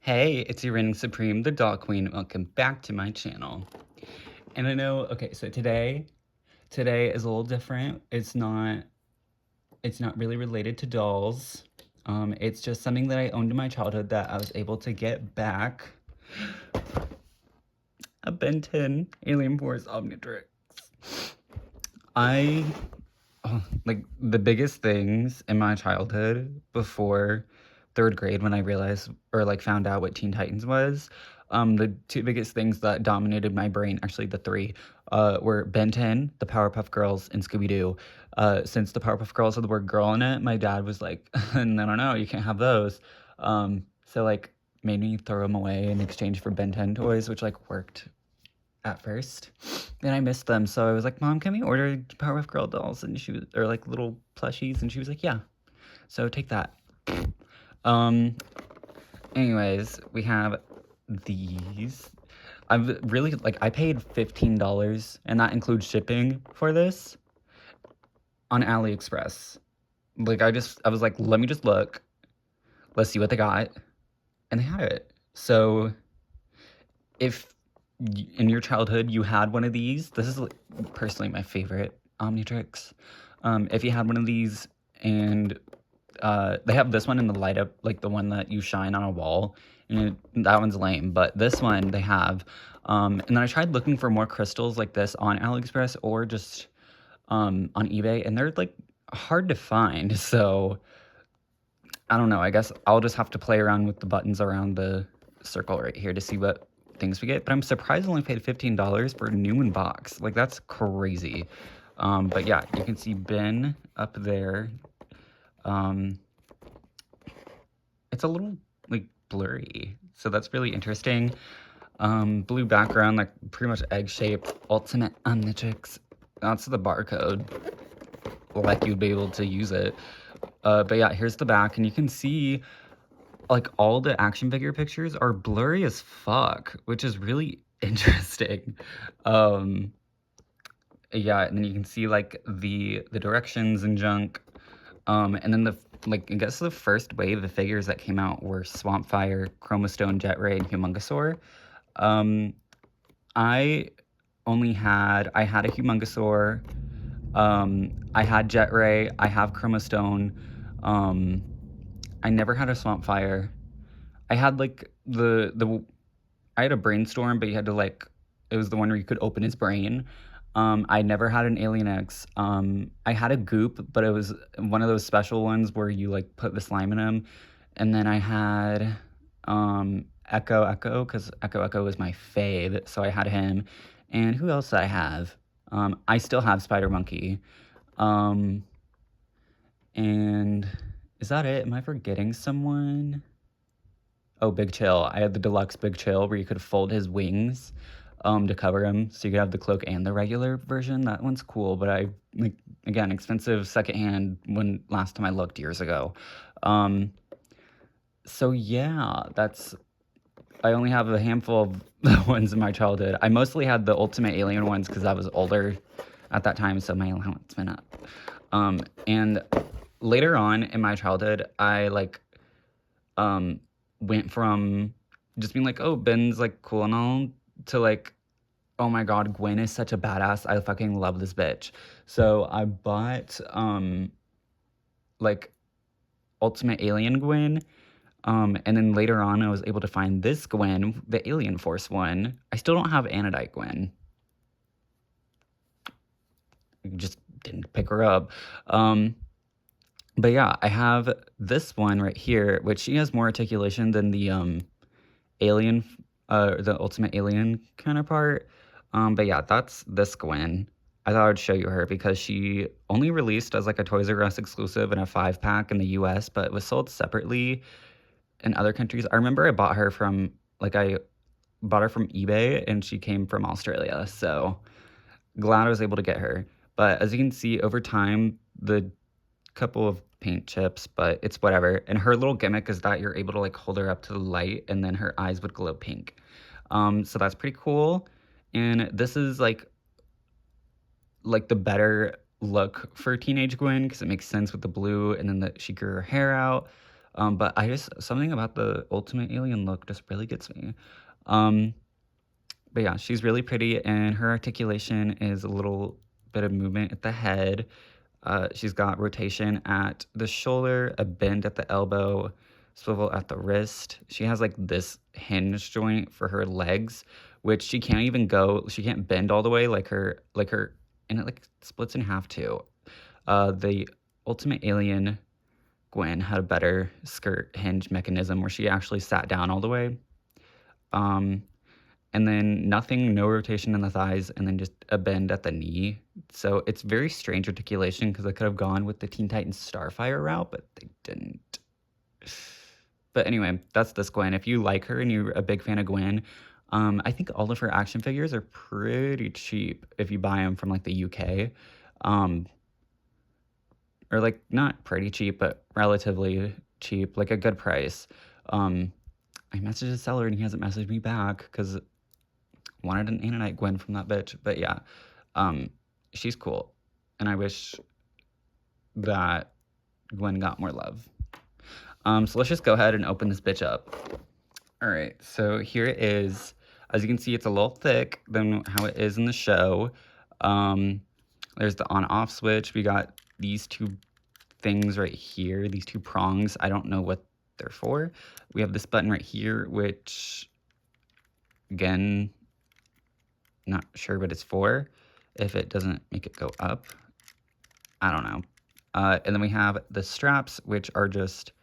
Hey, it's your reigning supreme, the Doll Queen. Welcome back to my channel. And I know, okay, so today is a little different. It's not really related to dolls. It's just something that I owned in my childhood that I was able to get back. A Ben 10 Alien Force Omnitrix. I like the biggest things in my childhood before third grade when I realized or like found out what Teen Titans was. The two biggest things that dominated my brain, actually the three, were Ben 10, the Powerpuff Girls, and Scooby Doo. Since the Powerpuff Girls had the word girl in it, my dad was like, no, you can't have those. So like made me throw them away in exchange for Ben 10 toys, which like worked at first. And I missed them, so I was like, Mom, can we order Powerpuff Girl dolls? And she was, or like little plushies, and she was like, yeah. So take that. Um, anyways, we have these. I've really, like, I paid $15, and that includes shipping for this, on AliExpress. Like, I was like, let me just look. Let's see what they got. And they had it. So, if in your childhood you had one of these, this is like, personally my favorite Omnitrix. If you had one of these and they have this one in the light up, like the one that you shine on a wall, and that one's lame, but this one they have. And then I tried looking for more crystals like this on AliExpress or just on eBay, and they're like hard to find. So I don't know. I guess I'll just have to play around with the buttons around the circle right here to see what things we get. But I'm surprised I only paid $15 for a new in box. Like, that's crazy. But yeah, you can see Ben up there. It's a little, like, blurry. So that's really interesting. Blue background, like, pretty much egg-shaped. Ultimate Omnitrix. That's the barcode. Like, you'd be able to use it. But yeah, here's the back, and you can see, like, all the action figure pictures are blurry as fuck, which is really interesting. Yeah, and then you can see, like, the directions and junk. And then like, I guess the first wave of figures that came out were Swampfire, Chromastone, Jetray, and Humongousaur. I had a Humongousaur, I had Jetray, I have Chromastone, I never had a Swampfire. I had, like, I had a Brainstorm, but you had to, like, it was the one where you could open his brain. I never had an Alien X. I had a Goop, but it was one of those special ones where you, like, put the slime in him. And then I had, Echo, because Echo was my fave, so I had him. And who else did I have? I still have Spider Monkey. And is that it? Am I forgetting someone? Oh, Big Chill. I had the deluxe Big Chill where you could fold his wings to cover him, so you could have the cloak and the regular version. That one's cool, but like, again, expensive secondhand when last time I looked years ago. So yeah, I only have a handful of the ones in my childhood. I mostly had the Ultimate Alien ones because I was older at that time, so my allowance went up. And later on in my childhood, I, like, went from just being like, oh, Ben's, like, cool and all, to, like, oh my god, Gwen is such a badass. I fucking love this bitch. So I bought, like, Ultimate Alien Gwen. And then later on, I was able to find this Gwen, the Alien Force one. I still don't have Anodite Gwen. Just didn't pick her up. But yeah, I have this one right here, which she has more articulation than the Alien, the Ultimate Alien counterpart. But yeah, that's this Gwen. I thought I'd show you her because she only released as, like, a Toys R Us exclusive in a 5-pack in the US, but it was sold separately in other countries. I remember I bought her from eBay, and she came from Australia, so glad I was able to get her. But as you can see, over time, the couple of paint chips, but it's whatever. And her little gimmick is that you're able to, like, hold her up to the light, and then her eyes would glow pink. So that's pretty cool. And this is, like the better look for Teenage Gwen, because it makes sense with the blue, and then she grew her hair out. But something about the Ultimate Alien look just really gets me. Um, but yeah, she's really pretty, and her articulation is a little bit of movement at the head. She's got rotation at the shoulder, a bend at the elbow, swivel at the wrist. She has like this hinge joint for her legs, which she can't even go. She can't bend all the way and it like splits in half too. The Ultimate Alien Gwen had a better skirt hinge mechanism where she actually sat down all the way. Um, and then nothing, no rotation in the thighs, and then just a bend at the knee. So it's very strange articulation because I could have gone with the Teen Titans Starfire route, but they didn't. But anyway, that's this Gwen. If you like her and you're a big fan of Gwen, I think all of her action figures are pretty cheap if you buy them from like the UK. Um, or like not pretty cheap, but relatively cheap, like a good price. I messaged the seller and he hasn't messaged me back because wanted an Ananite Gwen from that bitch. But yeah, she's cool. And I wish that Gwen got more love. So let's just go ahead and open this bitch up. All right, so here it is. As you can see, it's a little thick than how it is in the show. There's the on-off switch. We got these two things right here, these two prongs. I don't know what they're for. We have this button right here, which, again, not sure what it's for. If it doesn't make it go up, I don't know. And then we have the straps, which are just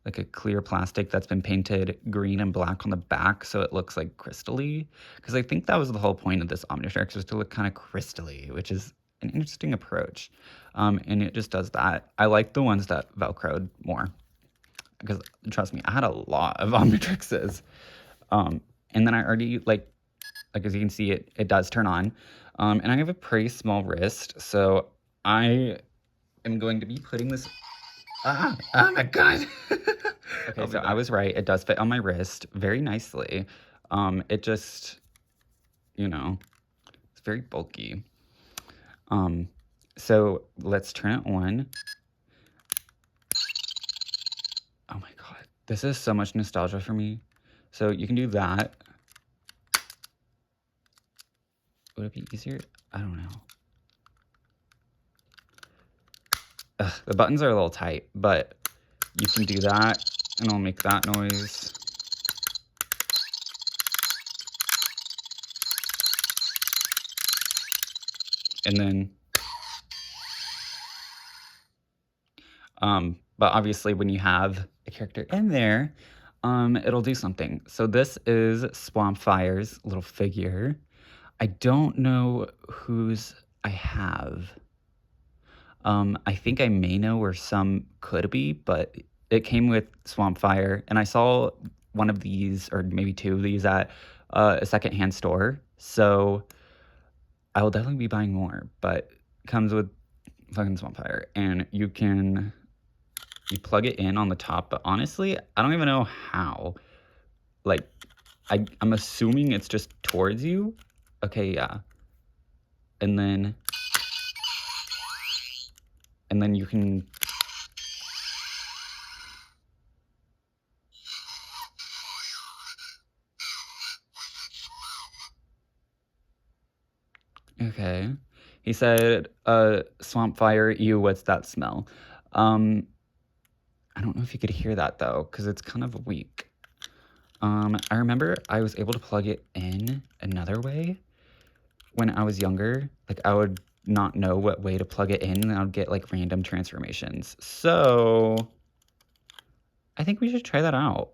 like a clear plastic that's been painted green and black on the back, so it looks like crystally. Because I think that was the whole point of this Omnitrix, was to look kind of crystally, which is an interesting approach. And it just does that. I like the ones that Velcroed more, because trust me, I had a lot of Omnitrixes. And then I already like as you can see, it does turn on. And I have a pretty small wrist, so I am going to be putting this. Oh my god. Okay, so I was right. It does fit on my wrist very nicely. It just, it's very bulky. So let's turn it on. Oh my god, this is so much nostalgia for me. So you can do that. Would it be easier? I don't know. Ugh, the buttons are a little tight, but you can do that, and I'll make that noise. And then, but obviously when you have a character in there, it'll do something. So this is Swampfire's little figure. I don't know whose I have. I think I may know where some could be, but it came with Swampfire, and I saw one of these, or maybe two of these, at a secondhand store. So I will definitely be buying more, but it comes with fucking Swampfire, and you plug it in on the top, but honestly, I don't even know how. Like, I'm assuming it's just towards you. Okay, yeah. And then you can. Okay. He said, swamp fire, ew, what's that smell? I don't know if you could hear that though, because it's kind of weak. I remember I was able to plug it in another way when I was younger. Like, I would not know what way to plug it in, and I would get like random transformations. So I think we should try that out.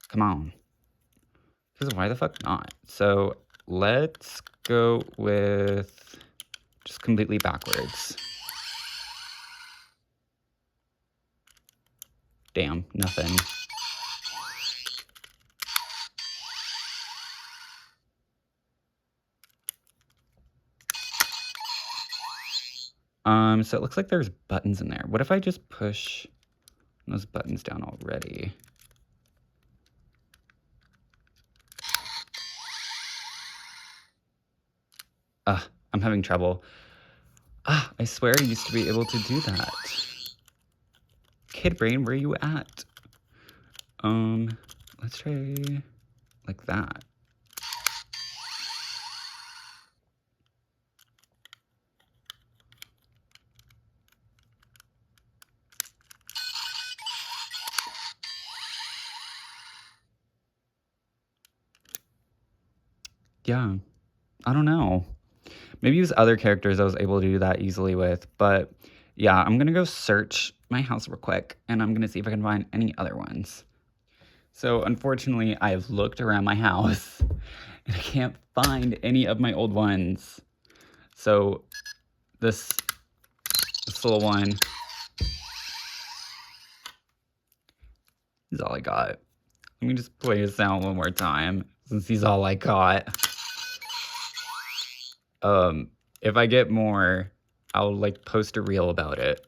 Come on. Because why the fuck not? So let's go with just completely backwards. Damn, nothing. So it looks like there's buttons in there. What if I just push those buttons down already? I'm having trouble. I swear I used to be able to do that. Kid brain, where you at? Let's try like that. Yeah, I don't know. Maybe use other characters I was able to do that easily with, but yeah, I'm gonna go search my house real quick, and I'm gonna see if I can find any other ones. So unfortunately, I've looked around my house, and I can't find any of my old ones. So this little one is all I got. Let me just play this out one more time, since he's all I got. If I get more, I'll like post a reel about it.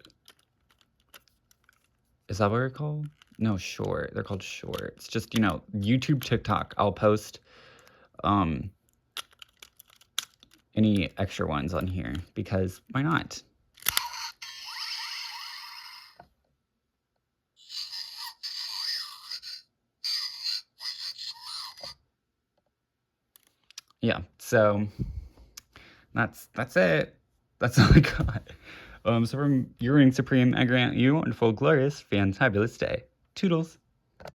Is that what they're called? No, short. They're called shorts. Just, you know, YouTube, TikTok. I'll post any extra ones on here because why not? Yeah, so that's it. That's all I got. So from your reigning supreme, I grant you a wonderful, glorious, fantabulous day. Toodles.